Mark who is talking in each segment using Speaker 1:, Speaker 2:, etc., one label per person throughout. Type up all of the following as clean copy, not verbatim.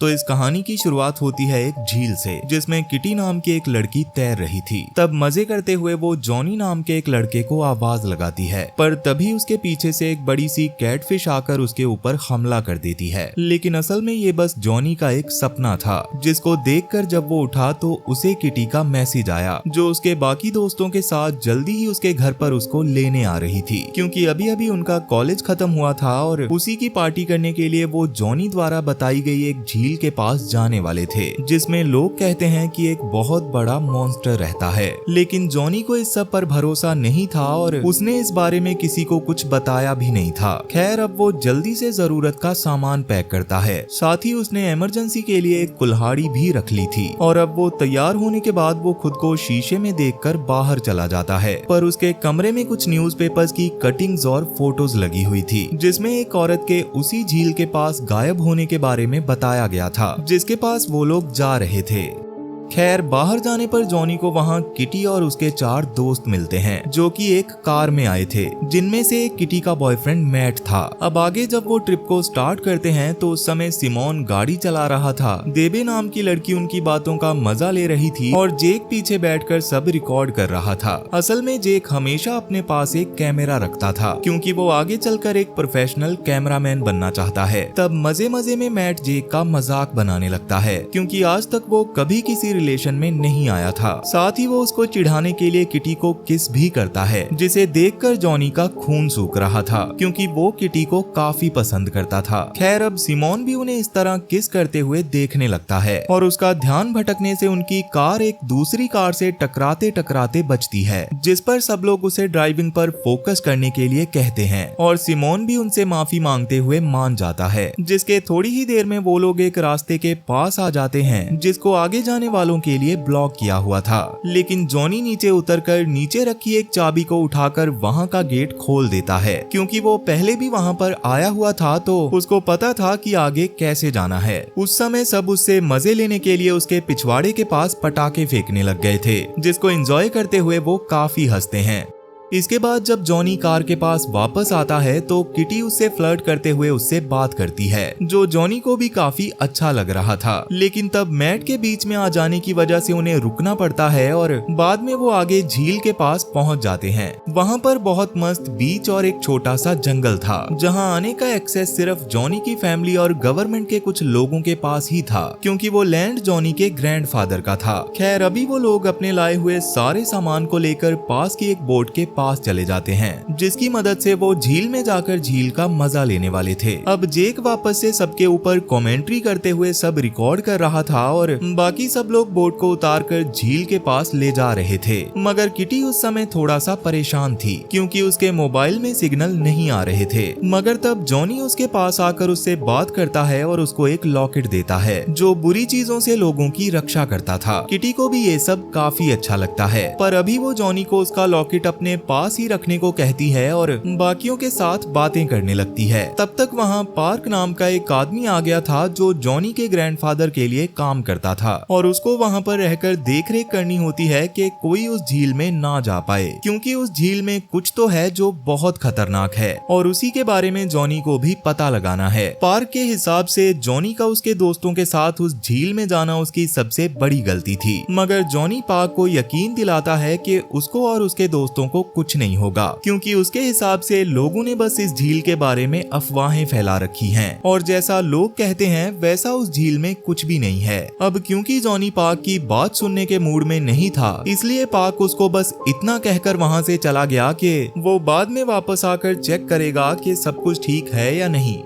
Speaker 1: तो इस कहानी की शुरुआत होती है एक झील से, जिसमें किटी नाम की एक लड़की तैर रही थी। तब मजे करते हुए वो जॉनी नाम के एक लड़के को आवाज लगाती है, पर तभी उसके पीछे से एक बड़ी सी कैटफिश आकर उसके ऊपर हमला कर देती है। लेकिन असल में ये बस जॉनी का एक सपना था, जिसको देखकर जब वो उठा तो उसे किटी का मैसेज आया, जो उसके बाकी दोस्तों के साथ जल्दी ही उसके घर पर उसको लेने आ रही थी, क्योंकि अभी अभी उनका कॉलेज खत्म हुआ था और उसी की पार्टी करने के लिए वो जॉनी द्वारा बताई गई एक झील के पास जाने वाले थे, जिसमें लोग कहते हैं कि एक बहुत बड़ा मॉन्स्टर रहता है। लेकिन जॉनी को इस सब पर भरोसा नहीं था और उसने इस बारे में किसी को कुछ बताया भी नहीं था। खैर, अब वो जल्दी से जरूरत का सामान पैक करता है, साथ ही उसने इमरजेंसी के लिए एक कुल्हाड़ी भी रख ली थी। और अब वो तैयार होने के बाद वो खुद को शीशे में देखकर बाहर चला जाता है, पर उसके कमरे में कुछ न्यूज़पेपर्स की कटिंग्स और फोटोज लगी हुई थी, जिसमें एक औरत के उसी झील के पास गायब होने के बारे में बताया गया था, जिसके पास वो लोग जा रहे थे। खैर, बाहर जाने पर जॉनी को वहाँ किटी और उसके 4 दोस्त मिलते हैं, जो कि एक कार में आए थे, जिनमें से एक किटी का बॉयफ्रेंड मैट था। अब आगे जब वो ट्रिप को स्टार्ट करते हैं तो उस समय सिमोन गाड़ी चला रहा था, देबे नाम की लड़की उनकी बातों का मजा ले रही थी और जेक पीछे बैठकर सब रिकॉर्ड कर रहा था। असल में जेक हमेशा अपने पास एक कैमरा रखता था, क्योंकि वो आगे चलकर एक प्रोफेशनल कैमरामैन बनना चाहता है। तब मजे मजे में मैट जेक का मजाक बनाने लगता है, क्योंकि आज तक वो कभी किसी रिलेशन में नहीं आया था। साथ ही वो उसको चिढ़ाने के लिए किटी को किस भी करता है, जिसे देखकर जॉनी का खून सूख रहा था, क्योंकि वो किटी को काफी पसंद करता था। खैर, अब सिमोन भी उन्हें इस तरह किस करते हुए देखने लगता है और उसका ध्यान भटकने से उनकी कार एक दूसरी कार से टकराते टकराते बचती है, जिस पर सब लोग उसे ड्राइविंग पर फोकस करने के लिए कहते हैं और सिमोन भी उनसे माफी मांगते हुए मान जाता है। जिसके थोड़ी ही देर में वो लोग एक रास्ते के पास आ जाते हैं, जिसको आगे जाने वालों के लिए ब्लॉक किया हुआ था। लेकिन जॉनी नीचे उतरकर नीचे रखी एक चाबी को उठाकर वहां का गेट खोल देता है, क्योंकि वो पहले भी वहां पर आया हुआ था, तो उसको पता था कि आगे कैसे जाना है। उस समय सब उससे मजे लेने के लिए उसके पिछवाड़े के पास पटाखे फेंकने लग गए थे, जिसको एंजॉय करते हुए वो काफी हंसते हैं। इसके बाद जब जॉनी कार के पास वापस आता है तो किटी उससे फ्लर्ट करते हुए उससे बात करती है, जो जॉनी को भी काफी अच्छा लग रहा था। लेकिन तब मैट के बीच में आ जाने की वजह से उन्हें रुकना पड़ता है और बाद में वो आगे झील के पास पहुंच जाते हैं। वहां पर बहुत मस्त बीच और एक छोटा सा जंगल था, जहां आने का एक्सेस सिर्फ जॉनी की फैमिली और गवर्नमेंट के कुछ लोगों के पास ही था, क्योंकि वो लैंड जॉनी के ग्रैंडफादर का था। खैर, अभी वो लोग अपने लाए हुए सारे सामान को लेकर पास की एक बोट के पास चले जाते हैं, जिसकी मदद से वो झील में जाकर झील का मजा लेने वाले थे। अब जेक वापस से सबके ऊपर कमेंट्री करते हुए सब रिकॉर्ड कर रहा था और बाकी सब लोग बोट को उतारकर झील के पास ले जा रहे थे। मगर किटी उस समय थोड़ा सा परेशान थी, क्योंकि उसके मोबाइल में सिग्नल नहीं आ रहे थे। मगर तब जॉनी उसके पास आकर उससे बात करता है और उसको एक लॉकेट देता है, जो बुरी चीजों से लोगों की रक्षा करता था। किटी को भी ये सब काफी अच्छा लगता है, पर अभी वो जॉनी को उसका लॉकेट अपने पास ही रखने को कहती है और बाकियों के साथ बातें करने लगती है। तब तक वहाँ पार्क नाम का एक आदमी आ गया था, जो जॉनी के ग्रैंडफादर के लिए काम करता था और उसको वहाँ पर रहकर देखरेख करनी होती है कि कोई उस झील में ना जा पाए, क्योंकि उस झील में कुछ तो है जो बहुत खतरनाक है और उसी के बारे में जॉनी को भी पता लगाना है। पार्क के हिसाब से जॉनी का उसके दोस्तों के साथ उस झील में जाना उसकी सबसे बड़ी गलती थी, मगर जॉनी पार्क को यकीन दिलाता है कि उसको और उसके दोस्तों को कुछ नहीं होगा, क्योंकि उसके हिसाब से लोगों ने बस इस झील के बारे में अफवाहें फैला रखी हैं और जैसा लोग कहते हैं वैसा उस झील में कुछ भी नहीं है। अब क्योंकि जॉनी पार्क की बात सुनने के मूड में नहीं था, इसलिए पार्क उसको बस इतना कहकर वहाँ से चला गया कि वो बाद में वापस आकर चेक करेगा कि सब कुछ ठीक है या नहीं।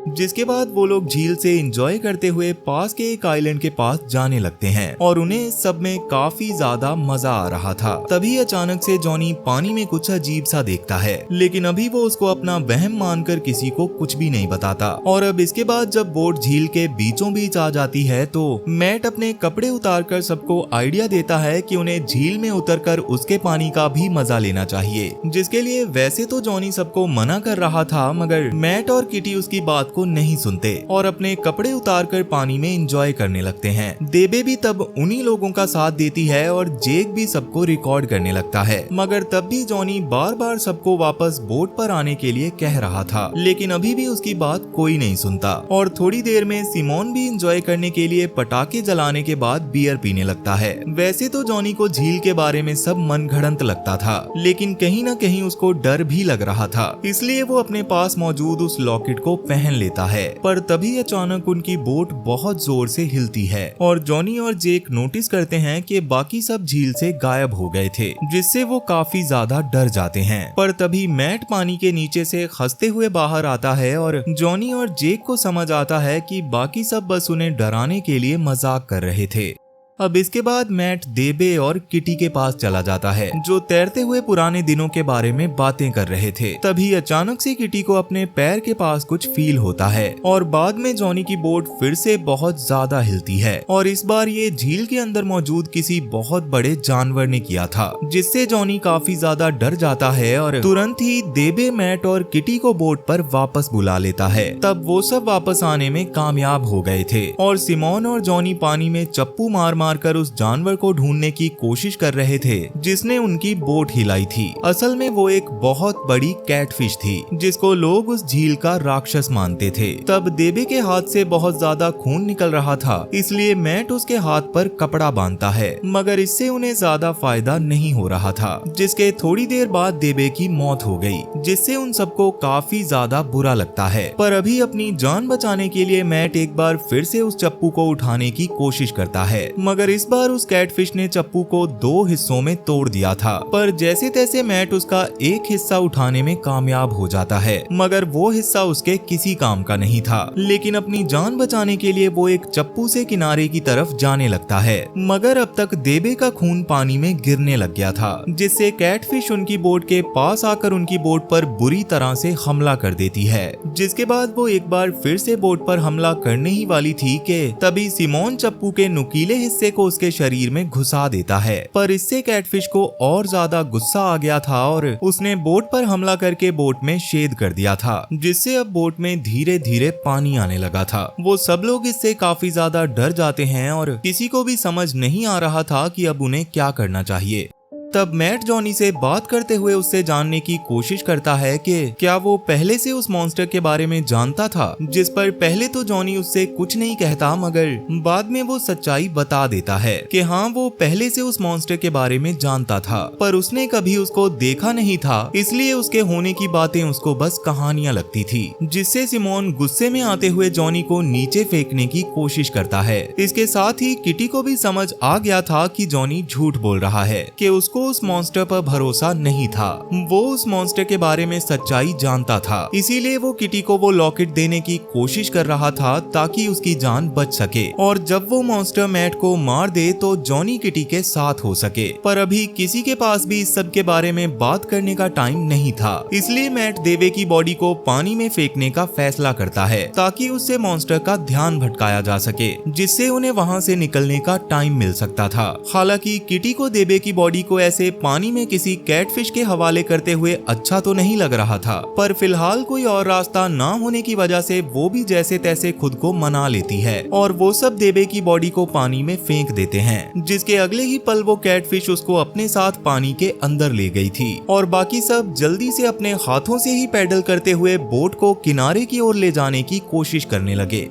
Speaker 1: जिसके बाद वो लोग झील से एंजॉय करते हुए पास के एक आइलैंड के पास जाने लगते हैं और उन्हें इस सब में काफी ज्यादा मजा आ रहा था। तभी अचानक से जॉनी पानी में कुछ अजीब सा देखता है, लेकिन अभी वो उसको अपना वहम मानकर किसी को कुछ भी नहीं बताता। और अब इसके बाद जब बोट झील के बीचों बीच आ जाती है तो मैट अपने कपड़े उतारकर सबको आइडिया देता है कि उन्हें झील में उतरकर उसके पानी का भी मजा लेना चाहिए, जिसके लिए वैसे तो जॉनी सबको मना कर रहा था, मगर मैट और किटी उसकी बात को नहीं सुनते और अपने कपड़े उतारकर पानी में एंजॉय करने लगते हैं। देबे भी तब उन्हीं लोगों का साथ देती है और जेक भी सबको रिकॉर्ड करने लगता है। मगर तब भी जॉनी बार बार सबको वापस बोट पर आने के लिए कह रहा था, लेकिन अभी भी उसकी बात कोई नहीं सुनता। और थोड़ी देर में सिमोन भी एंजॉय करने के लिए पटाखे जलाने के बाद बियर पीने लगता है। वैसे तो जॉनी को झील के बारे में सब मनगढ़ंत लगता था, लेकिन कहीं न कहीं उसको डर भी लग रहा था, इसलिए वो अपने पास मौजूद उस लॉकेट को पहन लेता है। पर तभी अचानक उनकी बोट बहुत जोर से हिलती है और जॉनी और जेक नोटिस करते हैं कि बाकी सब झील से गायब हो गए थे, जिससे वो काफी ज्यादा डर जाते हैं। पर तभी मैट पानी के नीचे से हंसते हुए बाहर आता है और जॉनी और जेक को समझ आता है कि बाकी सब बस उन्हें डराने के लिए मजाक कर रहे थे। अब इसके बाद मैट देबे और किटी के पास चला जाता है, जो तैरते हुए पुराने दिनों के बारे में बातें कर रहे थे। तभी अचानक से किटी को अपने पैर के पास कुछ फील होता है और बाद में जॉनी की बोट फिर से बहुत ज्यादा हिलती है और इस बार ये झील के अंदर मौजूद किसी बहुत बड़े जानवर ने किया था, जिससे जॉनी काफी ज्यादा डर जाता है और तुरंत ही देबे, मैट और किटी को बोट पर वापस बुला लेता है। तब वो सब वापस आने में कामयाब हो गए थे और सिमोन और जॉनी पानी में चप्पू मार कर उस जानवर को ढूंढने की कोशिश कर रहे थे जिसने उनकी बोट हिलाई थी। असल में वो एक बहुत बड़ी कैटफिश थी, जिसको लोग उस झील का राक्षस मानते थे। तब देबे के हाथ से बहुत ज्यादा खून निकल रहा था, इसलिए मैट उसके हाथ पर कपड़ा बांधता है, मगर इससे उन्हें ज्यादा फायदा नहीं हो रहा था, जिसके थोड़ी देर बाद देबे की मौत हो गई, जिससे उन सबको काफी ज्यादा बुरा लगता है। पर अभी अपनी जान बचाने के लिए मैट एक बार फिर से उस चप्पू को उठाने की कोशिश करता है, मगर इस बार उस कैटफिश ने चप्पू को 2 हिस्सों में तोड़ दिया था। पर जैसे तैसे मैट उसका एक हिस्सा उठाने में कामयाब हो जाता है, मगर वो हिस्सा उसके किसी काम का नहीं था। लेकिन अपनी जान बचाने के लिए वो एक चप्पू से किनारे की तरफ जाने लगता है, मगर अब तक देबे का खून पानी में गिरने लग गया था, जिससे कैटफिश उनकी बोट के पास आकर उनकी बोट पर बुरी तरह से हमला कर देती है। जिसके बाद वो एक बार फिर से बोट पर हमला करने ही वाली थी कि तभी सिमोन चप्पू के नुकीले हिस्से को उसके शरीर में घुसा देता है। पर इससे कैटफिश को और ज्यादा गुस्सा आ गया था और उसने बोट पर हमला करके बोट में छेद कर दिया था, जिससे अब बोट में धीरे धीरे पानी आने लगा था। वो सब लोग इससे काफी ज्यादा डर जाते हैं और किसी को भी समझ नहीं आ रहा था कि अब उन्हें क्या करना चाहिए। तब मैट जॉनी से बात करते हुए उससे जानने की कोशिश करता है कि क्या वो पहले से उस मॉन्स्टर के बारे में जानता था, जिस पर पहले तो जॉनी उससे कुछ नहीं कहता, मगर बाद में वो सच्चाई बता देता है कि हाँ, वो पहले से उस मॉन्स्टर के बारे में जानता था, पर उसने कभी उसको देखा नहीं था, इसलिए उसके होने की बातें उसको बस कहानियां लगती थी। जिससे सिमोन गुस्से में आते हुए जॉनी को नीचे फेंकने की कोशिश करता है। इसके साथ ही किटी को भी समझ आ गया था कि जॉनी झूठ बोल रहा है, कि उसको उस मॉन्स्टर पर भरोसा नहीं था। वो उस मॉन्स्टर के बारे में सच्चाई जानता था, इसीलिए वो किटी को वो लॉकेट देने की कोशिश कर रहा था ताकि उसकी जान बच सके और जब वो मॉन्स्टर मैट को मार दे तो जॉनी किटी के साथ हो सके। पर अभी किसी के पास भी इस सब के बारे में बात करने का टाइम नहीं था, इसलिए मैट देवे की बॉडी को पानी में फेंकने का फैसला करता है ताकि उससे मॉन्स्टर का ध्यान भटकाया जा सके, जिससे उन्हें वहाँ से निकलने का टाइम मिल सकता था। हालांकि किटी को देवे की बॉडी को ऐसे पानी में किसी कैटफिश के हवाले करते हुए अच्छा तो नहीं लग रहा था, पर फिलहाल कोई और रास्ता ना होने की वजह से वो भी जैसे तैसे खुद को मना लेती है और वो सब देबे की बॉडी को पानी में फेंक देते हैं, जिसके अगले ही पल वो कैटफिश उसको अपने साथ पानी के अंदर ले गई थी और बाकी सब जल्दी से अपने हाथों से ही पैडल करते हुए बोट को किनारे की ओर ले जाने की कोशिश करने लगे।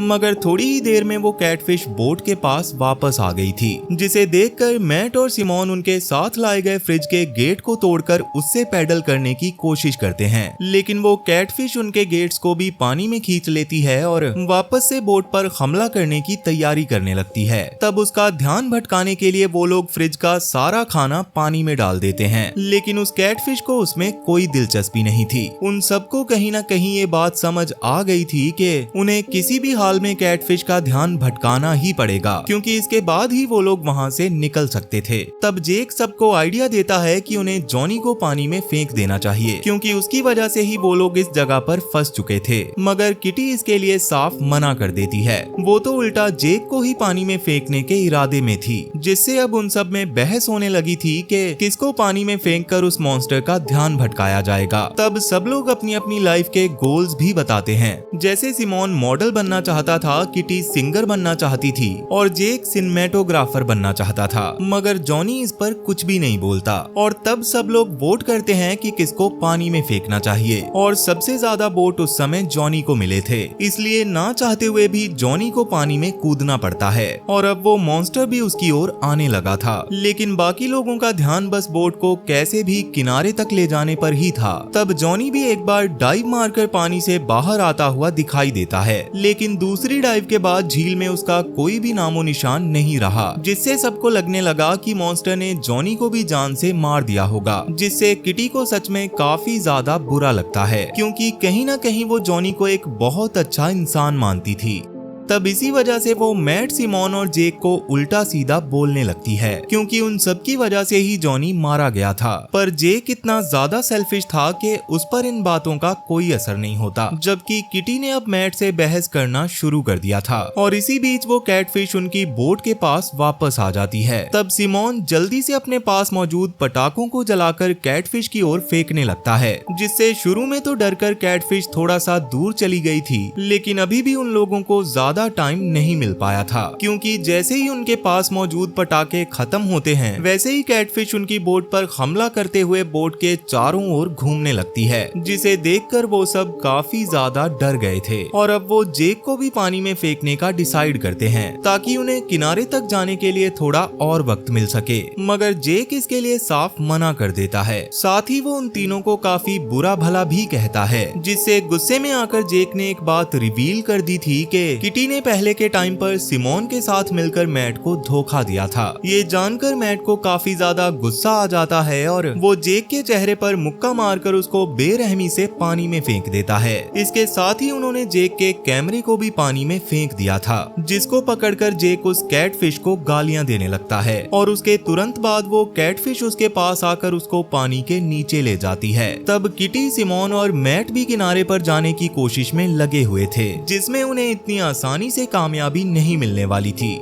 Speaker 1: मगर थोड़ी ही देर में वो कैटफिश बोट के पास वापस आ गई थी, जिसे देखकर मैट और सिमोन उनके साथ लाए गए फ्रिज के गेट को तोड़कर उससे पैडल करने की कोशिश करते हैं, लेकिन वो कैटफिश उनके गेट्स को भी पानी में खींच लेती है और वापस से बोट पर हमला करने की तैयारी करने लगती है। तब उसका ध्यान भटकाने के लिए वो लोग फ्रिज का सारा खाना पानी में डाल देते हैं, लेकिन उस कैटफिश को उसमें कोई दिलचस्पी नहीं थी। उन सबको कहीं ना कहीं ये बात समझ आ गई थी कि उन्हें किसी भी हाल में कैटफिश का ध्यान भटकाना ही पड़ेगा, क्योंकि इसके बाद ही वो लोग वहाँ से निकल सकते थे। तब जेक सबको आइडिया देता है कि उन्हें जॉनी को पानी में फेंक देना चाहिए, क्योंकि उसकी वजह से ही वो लोग इस जगह पर फंस चुके थे। मगर किटी इसके लिए साफ मना कर देती है। वो तो उल्टा जेक को ही पानी में फेंकने के इरादे में थी, जिससे अब उन सब में बहस होने लगी थी कि किसको पानी में फेंककर उस मॉन्स्टर का ध्यान भटकाया जाएगा। तब सब लोग अपनी अपनी लाइफ के गोल्स भी बताते हैं। जैसे सिमोन मॉडल बनना चाहता था, किटी सिंगर बनना चाहती थी और जेक सिनेमेटोग्राफर बनना चाहता था। मगर जॉनी इस पर कुछ भी नहीं बोलता। और तब सब लोग वोट करते हैं कि किसको पानी में फेंकना चाहिए, और सबसे ज्यादा वोट उस समय जॉनी को मिले थे। इसलिए ना चाहते हुए भी जॉनी को पानी में कूदना पड़ता है, और अब वो मॉन्स्टर भी उसकी ओर आने लगा था। लेकिन बाकी लोगों का ध्यान बस बोट को कैसे भी किनारे तक ले जाने पर ही था। तब जॉनी भी एक बार डाइव मारकर पानी से बाहर आता हुआ दिखाई देता है, लेकिन दूसरी डाइव के बाद झील में उसका कोई भी नामो निशान नहीं रहा, जिससे सबको लगने लगा कि मॉन्स्टर ने जॉनी को भी जान से मार दिया होगा। जिससे किटी को सच में काफी ज्यादा बुरा लगता है, क्योंकि कहीं ना कहीं वो जॉनी को एक बहुत अच्छा इंसान मानती थी। तब इसी वजह से वो मैट, सिमोन और जेक को उल्टा सीधा बोलने लगती है, क्योंकि उन सब की वजह से ही जॉनी मारा गया था। पर जेक इतना ज्यादा सेल्फिश था कि उस पर इन बातों का कोई असर नहीं होता, जबकि किटी ने अब मैट से बहस करना शुरू कर दिया था। और इसी बीच वो कैटफिश उनकी बोट के पास वापस आ जाती है। तब सिमोन जल्दी से अपने पास मौजूद पटाखों को जलाकर कैटफिश की ओर फेंकने लगता है, जिससे शुरू में तो डरकर कैटफिश थोड़ा सा दूर चली गई थी, लेकिन अभी भी उन लोगों को ज्यादा टाइम नहीं मिल पाया था, क्योंकि जैसे ही उनके पास मौजूद पटाखे खत्म होते हैं, वैसे ही कैटफिश उनकी बोट पर हमला करते हुए बोट के चारों ओर घूमने लगती है, जिसे देखकर वो सब काफी ज्यादा डर गए थे। और अब वो जेक को भी पानी में फेंकने का डिसाइड करते हैं, ताकि उन्हें किनारे तक जाने के लिए थोड़ा और वक्त मिल सके। मगर जेक इसके लिए साफ मना कर देता है। साथ ही वो उन तीनों को काफी बुरा भला भी कहता है, जिससे गुस्से में आकर जेक ने एक बात रिवील कर दी थी कि किटी ने पहले के टाइम पर सिमोन के साथ मिलकर मैट को धोखा दिया था। ये जानकर मैट को काफी ज्यादा गुस्सा आ जाता है और वो जेक के चेहरे पर मुक्का मारकर उसको बेरहमी से पानी में फेंक देता है। इसके साथ ही उन्होंने जेक के कैमरे को भी पानी में फेंक दिया था, जिसको पकड़कर जेक उस कैटफिश को गालियां देने लगता है। और उसके तुरंत बाद वो कैटफिश उसके पास आकर उसको पानी के नीचे ले जाती है। तब किटी, सिमोन और मैट भी किनारे पर जाने की कोशिश में लगे हुए थे, जिसमें उन्हें इतनी आसानी से कामयाबी नहीं मिलने वाली थी।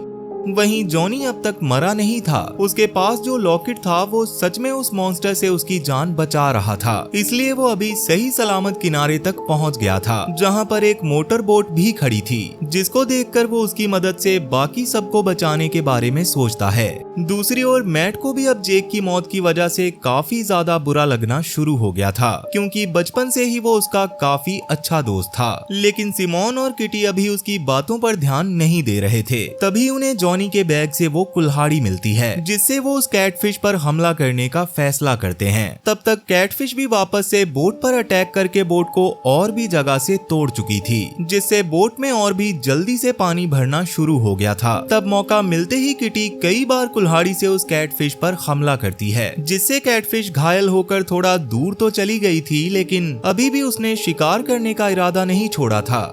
Speaker 1: वहीं जॉनी अब तक मरा नहीं था। उसके पास जो लॉकेट था वो सच में उस मॉन्स्टर से उसकी जान बचा रहा था, इसलिए वो अभी सही सलामत किनारे तक पहुंच गया था, जहां पर एक मोटर बोट भी खड़ी थी, जिसको देखकर वो उसकी मदद से बाकी सबको बचाने के बारे में सोचता है। दूसरी ओर मैट को भी अब जेक की मौत की वजह से काफी ज्यादा बुरा लगना शुरू हो गया था, क्योंकि बचपन से ही वो उसका काफी अच्छा दोस्त था। लेकिन सिमोन और किटी अभी उसकी बातों पर ध्यान नहीं दे रहे थे। तभी उन्हें जॉनी के बैग से वो कुल्हाड़ी मिलती है, जिससे वो उस कैटफिश पर हमला करने का फैसला करते हैं। तब तक कैटफिश भी वापस से बोट पर अटैक करके बोट को और भी जगह से तोड़ चुकी थी, जिससे बोट में और भी जल्दी से पानी भरना शुरू हो गया था। तब मौका मिलते ही किटी कई बार कुल्हाड़ी से उस कैटफिश पर हमला करती है, जिससे कैटफिश घायल होकर थोड़ा दूर तो चली गई थी, लेकिन अभी भी उसने शिकार करने का इरादा नहीं छोड़ा था।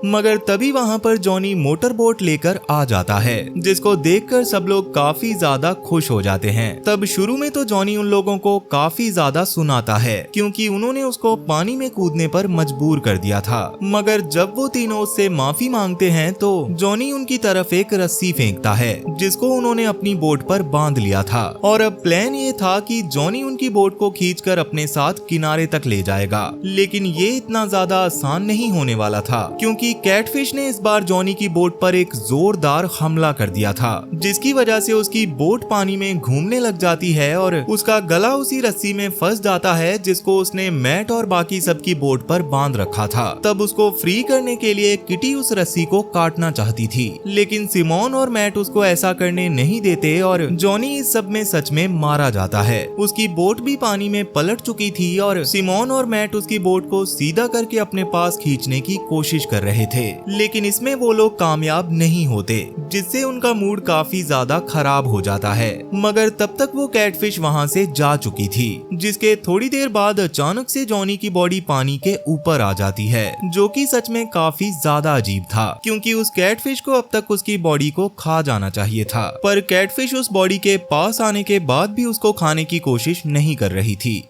Speaker 1: मगर तभी वहां पर जॉनी मोटर बोट लेकर आ जाता है, जिसको देखकर सब लोग काफी ज्यादा खुश हो जाते हैं। तब शुरू में तो जॉनी उन लोगों को काफी ज्यादा सुनाता है, क्योंकि उन्होंने उसको पानी में कूदने पर मजबूर कर दिया था। मगर जब वो तीनों उससे माफी मांगते हैं तो जॉनी उनकी तरफ एक रस्सी फेंकता है, जिसको उन्होंने अपनी बोट पर बांध लिया था। और अब प्लान ये था कि जॉनी उनकी बोट को खींचकर अपने साथ किनारे तक ले जाएगा, लेकिन ये इतना ज्यादा आसान नहीं होने वाला था, क्योंकि कैटफिश ने इस बार जॉनी की बोट पर एक जोरदार हमला कर दिया था, जिसकी वजह से उसकी बोट पानी में घूमने लग जाती है और उसका गला उसी रस्सी में फंस जाता है, जिसको उसने मैट और बाकी सबकी बोट पर बांध रखा था। तब उसको फ्री करने के लिए किटी उस रस्सी को काटना चाहती थी, लेकिन सिमोन और मैट उसको ऐसा करने नहीं देते और जॉनी इस सब में सच में मारा जाता है। उसकी बोट भी पानी में पलट चुकी थी और सिमोन और मैट उसकी बोट को सीधा करके अपने पास खींचने की कोशिश कर रहे रहे थे, लेकिन इसमें वो लोग कामयाब नहीं होते, जिससे उनका मूड काफी ज्यादा खराब हो जाता है। मगर तब तक वो कैटफिश वहाँ से जा चुकी थी, जिसके थोड़ी देर बाद अचानक से जॉनी की बॉडी पानी के ऊपर आ जाती है, जो कि सच में काफी ज्यादा अजीब था, क्योंकि उस कैटफिश को अब तक उसकी बॉडी को खा जाना चाहिए था, पर कैटफिश उस बॉडी के पास आने के बाद भी उसको खाने की कोशिश नहीं कर रही थी।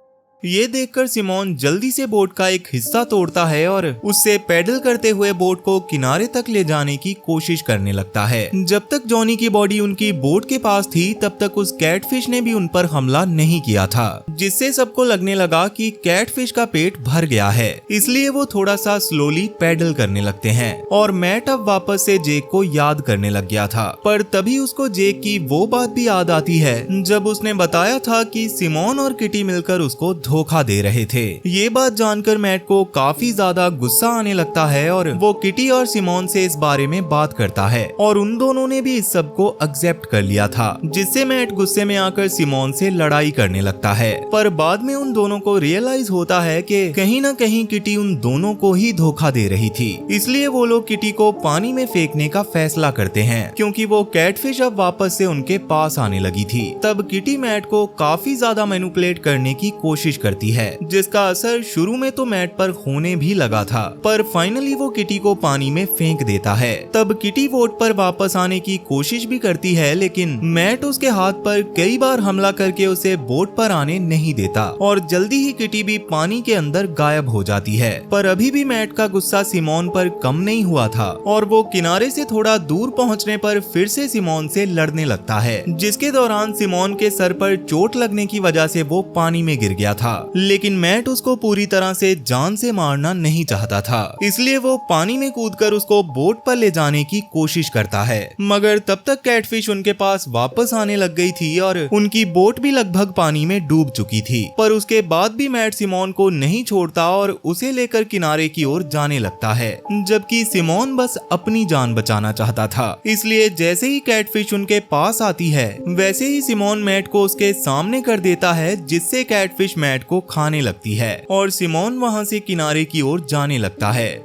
Speaker 1: ये देखकर सिमोन जल्दी से बोट का एक हिस्सा तोड़ता है और उससे पैडल करते हुए बोट को किनारे तक ले जाने की कोशिश करने लगता है। जब तक जॉनी की बॉडी उनकी बोट के पास थी, तब तक उस कैटफिश ने भी उन पर हमला नहीं किया था, जिससे सबको लगने लगा कि कैटफिश का पेट भर गया है, इसलिए वो थोड़ा सा स्लोली पैडल करने लगते हैं। और मैट अब वापस से जेक को याद करने लग गया था, पर तभी उसको जेक की वो बात भी याद आती है जब उसने बताया था कि सिमोन और किटी मिलकर उसको धोखा दे रहे थे। ये बात जानकर मैट को काफी ज्यादा गुस्सा आने लगता है और वो किटी और सिमोन से इस बारे में बात करता है, और उन दोनों ने भी इस सब को एक्सेप्ट कर लिया था, जिससे मैट गुस्से में आकर सिमोन से लड़ाई करने लगता है। पर बाद में उन दोनों को रियलाइज होता है कि कहीं न कहीं किटी उन दोनों को ही धोखा दे रही थी, इसलिए वो लोग किटी को पानी में फेंकने का फैसला करते हैं, क्योंकि वो कैटफिश अब वापस से उनके पास आने लगी थी। तब किटी मैट को काफी ज्यादा मैनिपुलेट करने की कोशिश करती है, जिसका असर शुरू में तो मैट पर होने भी लगा था, पर फाइनली वो किटी को पानी में फेंक देता है। तब किटी बोट पर वापस आने की कोशिश भी करती है, लेकिन मैट उसके हाथ पर कई बार हमला करके उसे बोट पर आने नहीं देता, और जल्दी ही किटी भी पानी के अंदर गायब हो जाती है। पर अभी भी मैट का गुस्सा सिमोन पर कम नहीं हुआ था, और वो किनारे से थोड़ा दूर पहुंचने पर फिर से सिमोन से लड़ने लगता है, जिसके दौरान सिमोन के सर पर चोट लगने की वजह से वो पानी में गिर गया था। लेकिन मैट उसको पूरी तरह से जान से मारना नहीं चाहता था, इसलिए वो पानी में कूदकर उसको बोट पर ले जाने की कोशिश करता है। मगर तब तक कैटफिश उनके पास वापस आने लग गई थी और उनकी बोट भी लगभग पानी में डूब चुकी थी। पर उसके बाद भी मैट सिमोन को नहीं छोड़ता और उसे लेकर किनारे की ओर जाने लगता है, जबकि सिमोन बस अपनी जान बचाना चाहता था। इसलिए जैसे ही कैटफिश उनके पास आती है, वैसे ही सिमोन मैट को उसके सामने कर देता है, जिससे कैटफिश मैट को खाने लगती है और सिमोन वहां से किनारे की ओर जाने लगता है।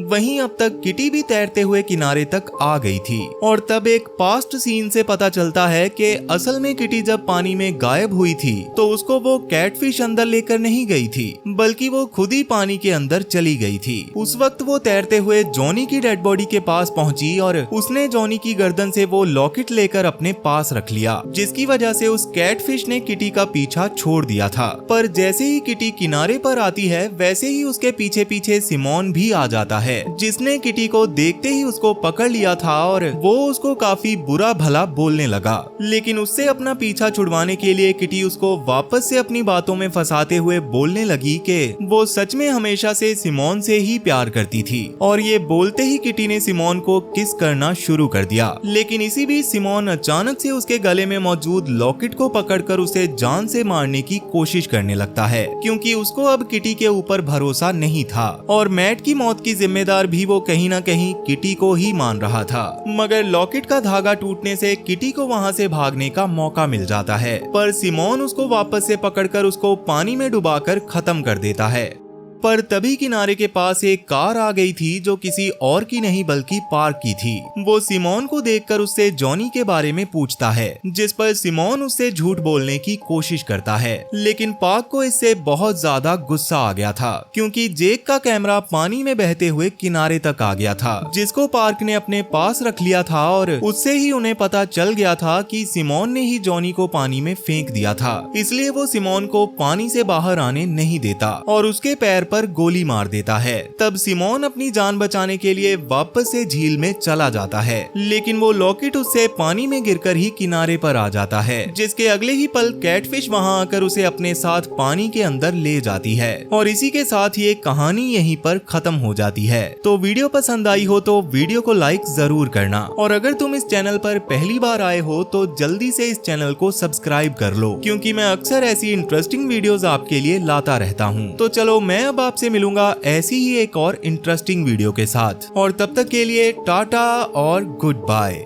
Speaker 1: वहीं अब तक किटी भी तैरते हुए किनारे तक आ गई थी, और तब एक पास्ट सीन से पता चलता है कि असल में किटी जब पानी में गायब हुई थी तो उसको वो कैटफिश अंदर लेकर नहीं गई थी, बल्कि वो खुद ही पानी के अंदर चली गई थी। उस वक्त वो तैरते हुए जॉनी की डेड बॉडी के पास पहुंची और उसने जॉनी की गर्दन से वो लॉकेट लेकर अपने पास रख लिया, जिसकी वजह से उस कैटफिश ने किटी का पीछा छोड़ दिया था। पर जैसे ही किटी किनारे पर आती है, वैसे ही उसके पीछे पीछे सिमोन भी आ जाता है, जिसने किटी को देखते ही उसको पकड़ लिया था और वो उसको काफी बुरा भला बोलने लगा। लेकिन उससे अपना पीछा छुड़वाने के लिए किटी उसको वापस से अपनी बातों में फंसाते हुए बोलने लगी कि वो सच में हमेशा से सिमोन से ही प्यार करती थी, और ये बोलते ही किटी ने सिमोन को किस करना शुरू कर दिया। लेकिन इसी बीच सिमोन अचानक से उसके गले में मौजूद लॉकेट को पकड़कर उसे जान से मारने की कोशिश करने लगता है, क्योंकि उसको अब किटी के ऊपर भरोसा नहीं था, और मैट की मौत की जिम्मेदार भी वो कहीं न कहीं किटी को ही मान रहा था। मगर लॉकेट का धागा टूटने से किटी को वहां से भागने का मौका मिल जाता है, पर सिमोन उसको वापस से पकड़कर उसको पानी में डुबाकर खत्म कर देता है। पर तभी किनारे के पास एक कार आ गई थी, जो किसी और की नहीं बल्कि पार्क की थी। वो सिमोन को देखकर उससे जॉनी के बारे में पूछता है, जिस पर सिमोन उससे झूठ बोलने की कोशिश करता है। लेकिन पार्क को इससे बहुत ज्यादा गुस्सा आ गया था, क्योंकि जेक का कैमरा पानी में बहते हुए किनारे तक आ गया था, जिसको पार्क ने अपने पास रख लिया था, और उससे ही उन्हें पता चल गया था कि सिमोन ने ही जॉनी को पानी में फेंक दिया था। इसलिए वो सिमोन को पानी से बाहर आने नहीं देता और उसके पैर पर गोली मार देता है। तब सिमोन अपनी जान बचाने के लिए वापस से झील में चला जाता है, लेकिन वो लॉकेट उससे पानी में गिरकर ही किनारे पर आ जाता है, जिसके अगले ही पल कैटफिश वहां आकर उसे अपने साथ पानी के अंदर ले जाती है। और इसी के साथ ये कहानी यहीं पर खत्म हो जाती है। तो वीडियो पसंद आई हो तो वीडियो को लाइक जरूर करना, और अगर तुम इस चैनल पर पहली बार आए हो तो जल्दी से इस चैनल को सब्सक्राइब कर लो, क्योंकि मैं अक्सर ऐसी इंटरेस्टिंग वीडियोस आपके लिए लाता रहता हूँ। तो चलो, मैं अब आपसे मिलूंगा ऐसी ही एक और इंटरेस्टिंग वीडियो के साथ, और तब तक के लिए टाटा और गुड बाय।